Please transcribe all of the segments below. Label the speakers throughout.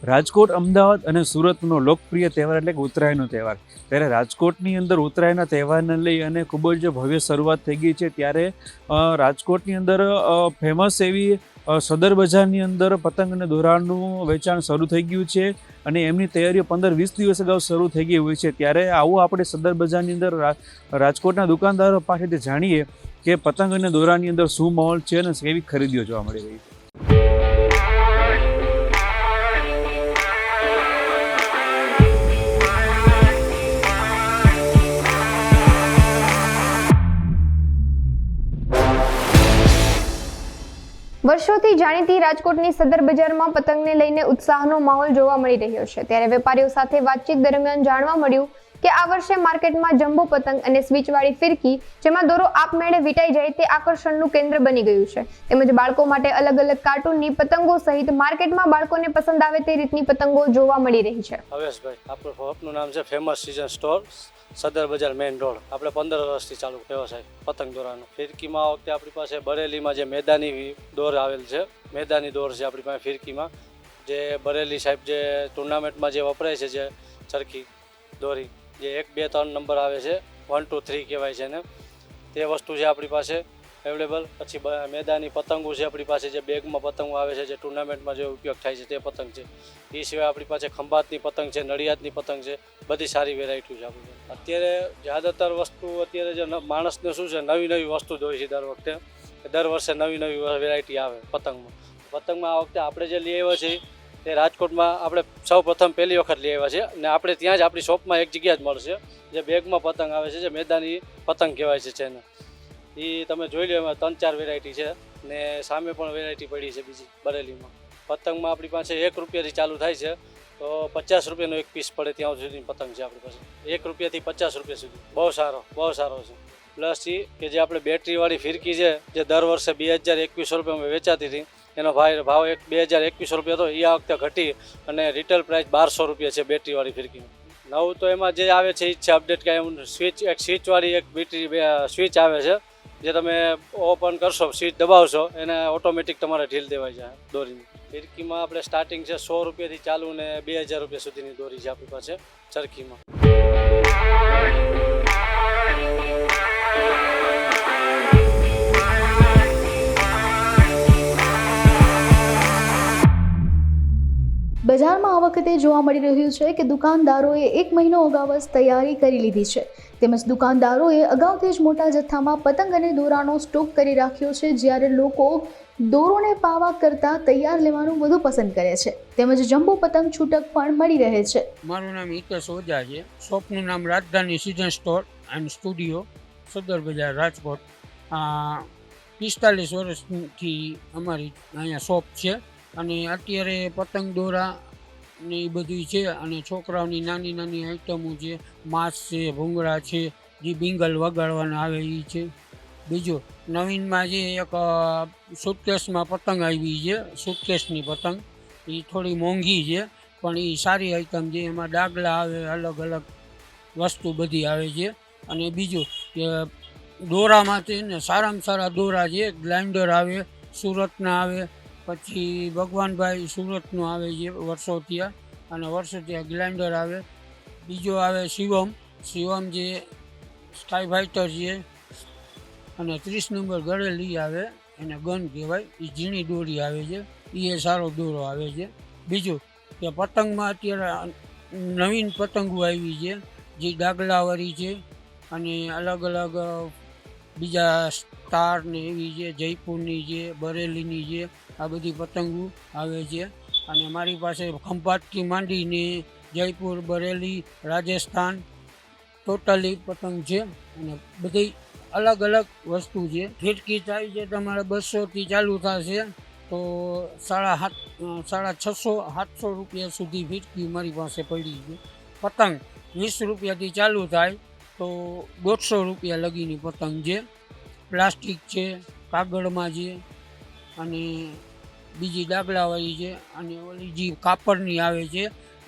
Speaker 1: રાજકોટ, અમદાવાદ અને સુરતનો લોકપ્રિય તહેવાર એટલે કે ઉત્તરાયણનો તહેવાર. ત્યારે રાજકોટની અંદર ઉત્તરાયણના તહેવારને લઈ અને ખૂબ જ ભવ્ય શરૂઆત થઈ ગઈ છે. ત્યારે રાજકોટની અંદર ફેમસ એવી સદર બજારની અંદર પતંગ અને દોરાનું વેચાણ શરૂ થઈ ગયું છે અને એમની તૈયારીઓ 15-20 દિવસ અગાઉ શરૂ થઈ ગઈ હોય છે. ત્યારે આવું આપણે સદર બજારની અંદર રાજકોટના દુકાનદારો પાસેથી જાણીએ કે પતંગ અને દોરાની અંદર શું માહોલ છે અને કેવી ખરીદીઓ જોવા મળી રહી છે.
Speaker 2: વર્ષોથી જાણીતી રાજકોટની સદર બજારમાં પતંગને લઈને ઉત્સાહનો માહોલ જોવા મળી રહ્યો છે. ત્યારે વેપારીઓ સાથે વાતચીત દરમિયાન જાણવા મળ્યું કે આ વર્ષે માર્કેટમાં જમ્બો પતંગ અને સ્વિચવાળી ફિરકી જેમાં દોરો આપમેળે વીંટાઈ જાય તે આકર્ષણનું કેન્દ્ર બની ગયું છે. તેમજ બાળકો માટે અલગ અલગ કાર્ટૂનની પતંગો સહિત માર્કેટમાં બાળકોને પસંદ આવે તે રીતની પતંગો જોવા મળી રહી છે.
Speaker 3: હવેશભાઈ, આપણું શોપનું નામ છે ફેમસ સીઝન સ્ટોર, સદર બજાર મેઇન રોડ. આપણે 15 વર્ષથી ચાલુ વ્યવસાય પતંગ દોરાનો. ફિરકીમાં આ વખતે આપણી પાસે બરેલીમાં જે મેદાની દોર આવેલ છે, મેદાની દોર છે આપણી પાસે ફિરકીમાં. જે બરેલી સાહેબ જે ટુર્નામેન્ટમાં જે વપરાય છે, જે ચરખી દોરી જે 1, 2, 3 નંબર આવે છે, 1, 2, 3 કહેવાય છે ને, તે વસ્તુ છે આપણી પાસે અવેલેબલ. પછી મેદાની પતંગો છે આપણી પાસે, જે બેગમાં પતંગો આવે છે, જે ટુર્નામેન્ટમાં જે ઉપયોગ થાય છે તે પતંગ છે. એ સિવાય આપણી પાસે ખંભાતની પતંગ છે, નડિયાદની પતંગ છે, બધી સારી વેરાયટી છે આપણી પાસે. અત્યારે જ્યાદાતર વસ્તુ અત્યારે જે માણસને શું છે, નવી નવી વસ્તુ જોઈએ છે દર વખતે. દર વર્ષે નવી નવી વેરાયટી આવે પતંગમાં. પતંગમાં આ વખતે આપણે જે લઈ આવ્યા છીએ તે રાજકોટમાં આપણે સૌ પ્રથમ પહેલી વખત લઈ આવ્યા છે અને આપણે ત્યાં જ આપણી શોપમાં એક જગ્યા જ મળશે. જે બેગમાં પતંગ આવે છે, જે મેદાની પતંગ કહેવાય છે એને, એ તમે જોઈ લો. એમાં 3-4 વેરાયટી છે ને સામે પણ વેરાયટી પડી છે બીજી બરેલીમાં. પતંગમાં આપણી પાસે 1 રૂપિયાથી ચાલુ થાય છે, તો 50 રૂપિયાનો એક પીસ પડે ત્યાં સુધી પતંગ છે આપણી પાસે. 1 રૂપિયાથી 50 રૂપિયા સુધી. બહુ સારો છે. પ્લસ એ કે જે આપણે બેટરીવાળી ફિરકી છે, જે દર વર્ષે 2021 રૂપિયામાં વેચાતી હતી, એનો ભાવ 2021 રૂપિયા હતો. એ આ વખતે ઘટી અને રિટેલ પ્રાઇસ 1200 રૂપિયા છે બેટરીવાળી ફિરકીનો. નવું તો એમાં જે આવે છે એ જ છે અપડેટ. કાંઈ એક સ્વિચવાળી એક બેટરી સ્વિચ આવે છે, જે તમે ઓપન કરશો, સ્વિચ દબાવશો, એને ઓટોમેટિક તમારે ઢીલ દેવાઈ જાય દોરીની. ફિરકીમાં આપણે સ્ટાર્ટિંગ છે 100 રૂપિયાથી ચાલુ ને 2000 રૂપિયા સુધીની દોરી છે આપણી પાસે ચરખીમાં.
Speaker 4: બજારમાં આ વખતે જોવા મળી રહ્યું છે કે દુકાનદારોએ 1 મહિનો અગાઉ જ તૈયારી કરી લીધી છે. તેમજ દુકાનદારોએ અગાઉથી જ મોટા જથ્થામાં પતંગ અને દોરાનો સ્ટોક કરી રાખ્યો છે, જ્યારે લોકો દોરોને પાવા કરતાં તૈયાર લેવાનું વધુ પસંદ કરે છે. તેમજ જમ્બો પતંગ છૂટક પણ મળી રહે છે.
Speaker 5: મારું નામ હિતેશ ઓઝા છે. શોપનું નામ રાજધાની સીઝન સ્ટોર એન્ડ સ્ટુડિયો, સદર બજાર, રાજકોટ. 45 વર્ષથી અમારી અહીંયા શોપ છે અને અત્યારે પતંગ દોરા ને એ બધું છે અને છોકરાઓની નાની નાની આઈટમો છે, માસ છે, ભૂંગળા છે, જે બિંગલ વગાડવાના આવે એ છે. બીજું નવીનમાં જે એક સુટકેસમાં પતંગ આવી છે, સુટકેસની પતંગ, એ થોડી મોંઘી છે પણ એ સારી આઈટમ છે. એમાં ડાગલા આવે, અલગ અલગ વસ્તુ બધી આવે છે. અને બીજું કે દોરામાંથી ને સારામાં સારા દોરા છે. ગ્લાઇન્ડર આવે, સુરતના આવે, પછી ભગવાનભાઈ સુરતનું આવે છે વર્ષોથી, અને વર્ષોથી ગ્લાઇન્ડર આવે. બીજો આવે શિવમ જે સ્કાય ફાઇટર છે, અને 30 નંબર ગળેલી આવે, એને ગન કહેવાય, એ ઝીણી દોરી આવે છે, એ સારો દોરો આવે છે. બીજું કે પતંગમાં અત્યારે નવીન પતંગો આવી છે, જે ડાગલાવાળી છે અને અલગ અલગ બીજા સ્ટાર ને એવી છે, જયપુરની છે, બરેલીની છે, આ બધી પતંગો આવે છે. અને મારી પાસે ખંભાતથી માંડીને જયપુર, બરેલી, રાજસ્થાન ટોટલી પતંગ છે અને બધી અલગ અલગ વસ્તુ છે. ફિરકી થાય છે તમારે 200થી ચાલુ થશે, તો 650-700 રૂપિયા સુધી ફિરકી મારી પાસે પડી છે. પતંગ 20 રૂપિયાથી ચાલુ થાય તો 150 રૂપિયા લગીની પતંગ છે. પ્લાસ્ટિક છે, કાગળમાં છે, અને બીજી ડાગલાવાળી છે, અને ઓલી જે કાપડની આવે છે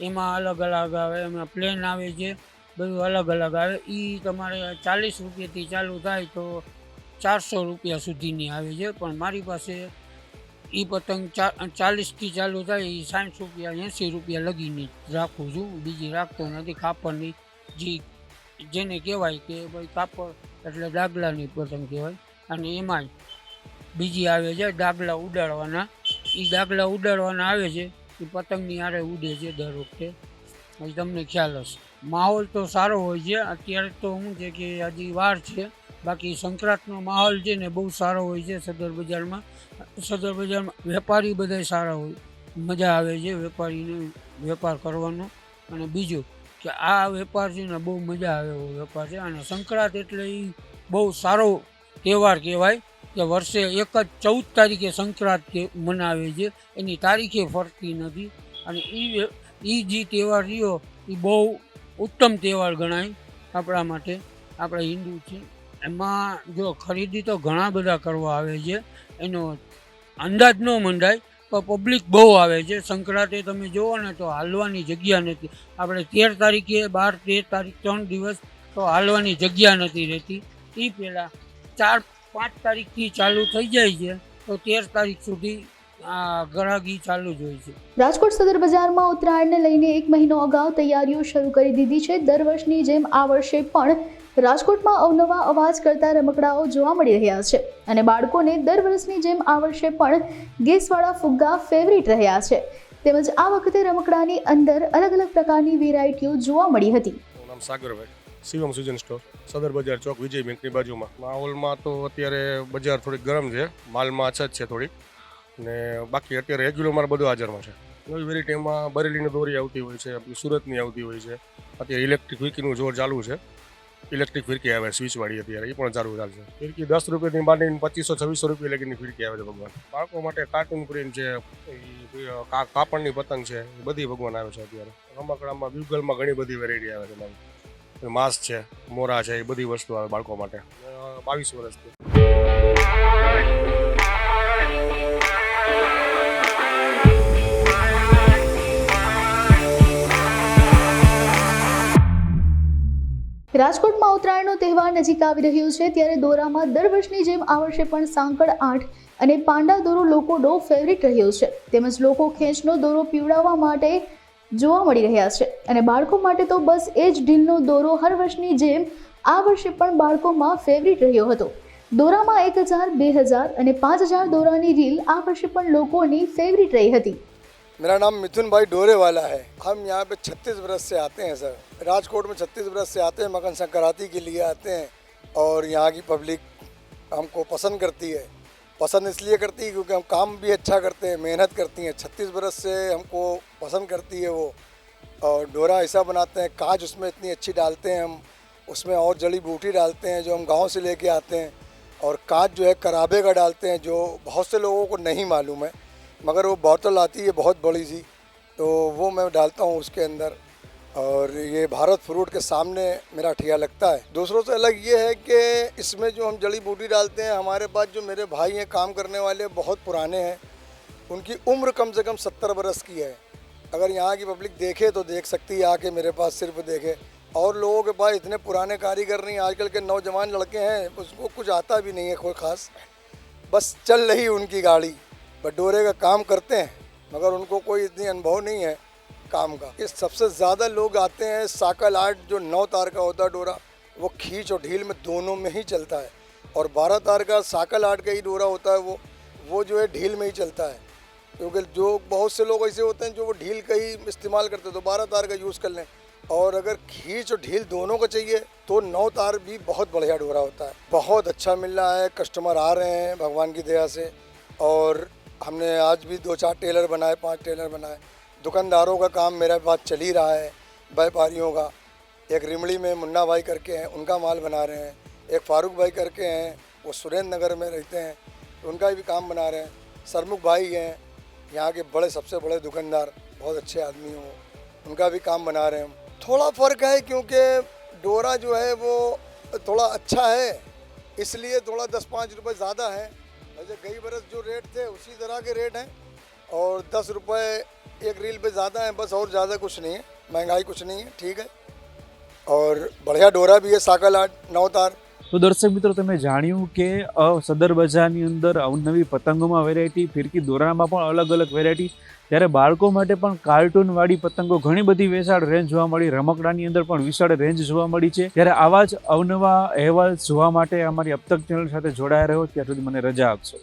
Speaker 5: એમાં અલગ અલગ આવે, એમાં પ્લેન આવે છે, બધું અલગ અલગ આવે. એ તમારે 40 રૂપિયાથી ચાલુ થાય તો 400 રૂપિયા સુધીની આવે છે. પણ મારી પાસે એ પતંગ 40થી ચાલુ થાય, એ 60 રૂપિયા 80 રૂપિયા લગીને રાખું છું, બીજી રાખતો નથી. કાપડની જેને કહેવાય કે ભાઈ કાપડ એટલે ડાગલાની પતંગ કહેવાય. અને એમાંય બીજી આવે છે ડાગલા ઉડાડવાના. એ ડાગલા ઉડાડવાના આવે છે એ પતંગની આરે ઉડે છે દર વખતે, એ તમને ખ્યાલ હશે. માહોલ તો સારો હોય છે. અત્યારે તો શું છે કે હજી વાર છે, બાકી સંક્રાંતનો માહોલ છે ને બહુ સારો હોય છે સદર બજારમાં. સદર બજારમાં વેપારી બધા સારા હોય, મજા આવે છે વેપારીને વેપાર કરવાનો. અને બીજું કે આ વેપાર છે ને બહુ મજા આવે એવો વેપાર છે. અને સંક્રાંત એટલે એ બહુ સારો તહેવાર કહેવાય કે વર્ષે એક જ 14 તારીખે સંક્રાંત મનાવે છે, એની તારીખે ફરતી નથી. અને એ જે તહેવાર રહ્યો એ બહુ ઉત્તમ તહેવાર ગણાય આપણા માટે, આપણા હિન્દુ છે. એમાં જો ખરીદી તો ઘણા બધા કરવા આવે છે, એનો અંદાજ ન મંડાય, પણ પબ્લિક બહુ આવે છે. સંક્રાંતે તમે જુઓ ને તો હાલવાની જગ્યા નથી. આપણે 13 તારીખે 12, 13 તારીખ 3 દિવસ તો હાલવાની જગ્યા નથી રહેતી. એ પહેલાં 4-5 તારીખથી ચાલુ થઈ જાય છે તો 13 તારીખ સુધી આ ગ્રાહકી ચાલુ જ હોય છે.
Speaker 4: રાજકોટ સદર બજારમાં ઉત્તરાયણને લઈને 1 મહિનો અગાઉ તૈયારીઓ શરૂ કરી દીધી છે. દર વર્ષની જેમ આ વર્ષે પણ રાજકોટમાં અવનવા અવાજ કરતા રમકડાઓ જોવા મળી રહ્યા છે અને બાળકોને દર વર્ષની જેમ આ વર્ષે પણ ગેસવાળા ફુગ્ગા ફેવરિટ રહ્યા છે. તેમજ આ વખતે રમકડાની અંદર અલગ અલગ પ્રકારની વેરાયટીઓ જોવા મળી હતી.
Speaker 6: મારું નામ સાગરભાઈ, શિવમ સિઝન સ્ટોર, સદર બજાર ચોક, વિજય બેંકની બાજુમાં. માહોલમાં તો અત્યારે બજાર થોડીક ગરમ છે, માલમાં અછત છે થોડીક, ને બાકી અત્યારે રેગ્યુલર માલ બધું હાજરમાં છે. નવી વેરાયટીમાં બરેલીની દોરી આવતી હોય છે, આપણી સુરતની આવતી હોય છે. અત્યારે ઇલેક્ટ્રિક ફિરકીનું જોર ચાલુ છે. ઇલેક્ટ્રિક ફિરકી આવે સ્વિચવાળી, અત્યારે એ પણ ચાલુ ચાલશે. ફિરકી 10 રૂપિયાથી માંડીને 2500-2600 રૂપિયા લગીની ફિરકી આવે છે ભગવાન. બાળકો માટે કાર્ટૂન પ્રિન્ટ છે, કાપડની પતંગ છે, એ બધી ભગવાન આવે છે અત્યારે. રમકડામાં બ્યુગલમાં ઘણી બધી વેરાયટી આવે છે. માસ્ક છે, મોરા છે, એ બધી વસ્તુ આવે બાળકો માટે. 22 વર્ષથી.
Speaker 4: રાજકોટમાં ઉત્તરાયણનો તહેવાર નજીક આવી રહ્યો છે, ત્યારે દોરામાં દર વર્ષની જેમ આ વર્ષે પણ સાંકળ આઠ અને પાંડા દોરો લોકોનો ફેવરિટ રહ્યો છે. તેમજ લોકો ખેંચનો દોરો પીવડાવવા માટે જોવા મળી રહ્યા છે અને બાળકો માટે તો બસ એ જ ઢીલનો દોરો હર વર્ષની જેમ આ વર્ષે પણ બાળકોમાં ફેવરિટ રહ્યો હતો. દોરામાં 1000, 2000 અને 5000 દોરાની રીલ આ વર્ષે પણ લોકોની ફેવરિટ રહી હતી.
Speaker 7: मेरा नाम मिथुन भाई डोरे वाला है. हम यहाँ पे 36 बरस से आते हैं सर. राजकोट में 36 बरस से आते हैं, मकर संक्रांति के लिए आते हैं. और यहाँ की पब्लिक हमको पसंद करती है. पसंद इसलिए करती है क्योंकि हम काम भी अच्छा करते हैं, मेहनत करती हैं. 36 बरस से हमको पसंद करती है वो. और डोरा ऐसा बनाते हैं, कांच उसमें इतनी अच्छी डालते हैं हम, उसमें और जड़ी बूटी डालते हैं जो हम गाँव से लेके आते हैं. और कांच जो है कराबे का डालते हैं, जो बहुत से लोगों को नहीं मालूम है, मगर वो बोतल आती है बहुत बड़ी सी, तो वो मैं डालता हूँ उसके अंदर. और ये भारत फ्रूट के सामने मेरा ठिया लगता है. दूसरों से अलग ये है कि इसमें जो हम जड़ी बूटी डालते हैं, हमारे पास जो मेरे भाई हैं काम करने वाले बहुत पुराने हैं, उनकी उम्र कम से कम 70 बरस की है. अगर यहाँ की पब्लिक देखे तो देख सकती है आके मेरे पास, सिर्फ देखे. और लोगों के पास इतने पुराने कारीगर नहीं, आजकल के नौजवान लड़के हैं उसको कुछ आता भी नहीं है कोई ख़ास, बस चल रही उनकी गाड़ी, डोरे का काम करते हैं, मगर उनको कोई इतनी अनुभव नहीं है काम का. इस सबसे ज़्यादा लोग आते हैं साकल आर्ट, जो 9 तार का होता है डोरा, वो खींच और ढील में दोनों में ही चलता है. और 12 तार का साकल आर्ट का ही डोरा होता है, वो जो है ढील में ही चलता है. क्योंकि जो बहुत से लोग ऐसे होते हैं जो वो ढील का ही इस्तेमाल करते हैं, तो 12 तार का यूज़ कर लें. और अगर खींच और ढील दोनों का चाहिए तो 9 तार भी बहुत बढ़िया डोरा होता है. बहुत अच्छा मिल रहा है, कस्टमर आ रहे हैं भगवान की दया से. और हमने आज भी 2-4 टेलर बनाए, 5 टेलर बनाए. दुकानदारों का काम मेरे पास चल ही रहा है, व्यापारियों का. एक रिमड़ी में मुन्ना भाई करके हैं, उनका माल बना रहे हैं. एक फारूक भाई करके हैं, वो सुरेंद्र नगर में रहते हैं, उनका भी काम बना रहे हैं. सरमुख भाई हैं, यहाँ के बड़े सबसे बड़े दुकानदार, बहुत अच्छे आदमी हो, उनका भी काम बना रहे हैं. थोड़ा फ़र्क है क्योंकि डोरा जो है वो थोड़ा अच्छा है, इसलिए थोड़ा 10-5 रुपये ज़्यादा है. वैसे कई बरस जो रेट थे उसी तरह के रेट हैं, और 10 रुपये एक रील पे ज़्यादा है बस, और ज़्यादा कुछ नहीं है. महंगाई कुछ नहीं है, ठीक है. और बढ़िया डोरा भी है साकल आर्ट 9 तार,
Speaker 1: તો દર્શક મિત્રો, તમે જાણ્યું કે સદર બજારની અંદર અવનવી પતંગોમાં વેરાયટી, ફિરકી દોરામાં પણ અલગ અલગ વેરાયટી, ત્યારે બાળકો માટે પણ કાર્ટૂનવાળી પતંગો ઘણી બધી વિશાળ રેન્જ જોવા મળી, રમકડાની અંદર પણ વિશાળ રેન્જ જોવા મળી છે. ત્યારે આવા જ અવનવા અહેવાલ જોવા માટે અમારી અબ તક ચેનલ સાથે જોડાયા રહ્યો. ત્યાં સુધી મને રજા આપશો.